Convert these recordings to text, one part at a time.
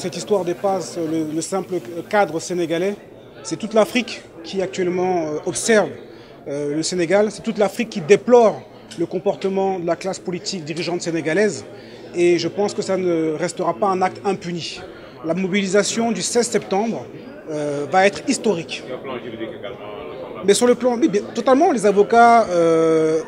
cette histoire dépasse le simple cadre sénégalais. C'est toute l'Afrique qui actuellement observe le Sénégal. C'est toute l'Afrique qui déplore le comportement de la classe politique dirigeante sénégalaise. Et je pense que ça ne restera pas un acte impuni. La mobilisation du 16 septembre va être historique. Sur le plan juridique également. Mais sur le plan, oui, totalement, les avocats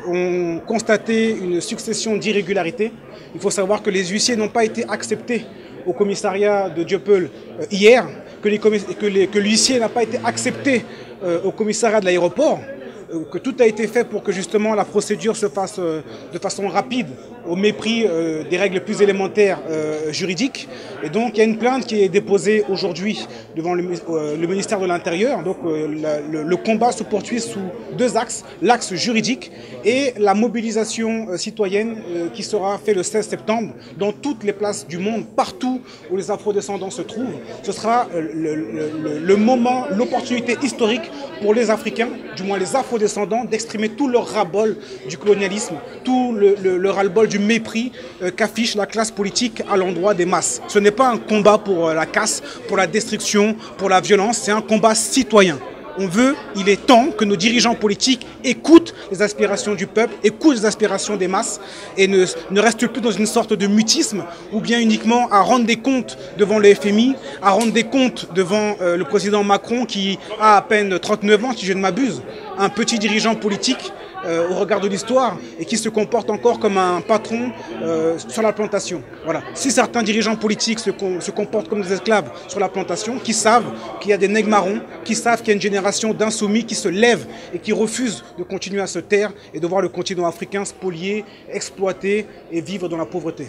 ont constaté une succession d'irrégularités. Il faut savoir que les huissiers n'ont pas été acceptés au commissariat de Dieuppeul hier, que l'huissier n'a pas été accepté au commissariat de l'aéroport, que tout a été fait pour que justement la procédure se fasse de façon rapide, au mépris des règles plus élémentaires juridiques. Et donc il y a une plainte qui est déposée aujourd'hui devant le ministère de l'Intérieur. Donc le combat se poursuit sous deux axes, l'axe juridique et la mobilisation citoyenne qui sera faite le 16 septembre dans toutes les places du monde, partout où les afrodescendants se trouvent. Ce sera le moment, l'opportunité historique pour les Africains, du moins les afrodescendants, d'exprimer tout leur ras-bol du colonialisme, tout le ras-le-bol du mépris qu'affiche la classe politique à l'endroit des masses. Ce n'est pas un combat pour la casse, pour la destruction, pour la violence, c'est un combat citoyen. On veut, il est temps que nos dirigeants politiques écoutent les aspirations du peuple, écoutent les aspirations des masses et ne restent plus dans une sorte de mutisme ou bien uniquement à rendre des comptes devant le FMI, à rendre des comptes devant le président Macron qui a à peine 39 ans, si je ne m'abuse, un petit dirigeant politique au regard de l'histoire et qui se comporte encore comme un patron sur la plantation. Voilà. Si certains dirigeants politiques se comportent comme des esclaves sur la plantation, qui savent qu'il y a des nègres marrons, qui savent qu'il y a une génération d'insoumis qui se lève et qui refuse de continuer à se taire et de voir le continent africain spolié, exploité et vivre dans la pauvreté.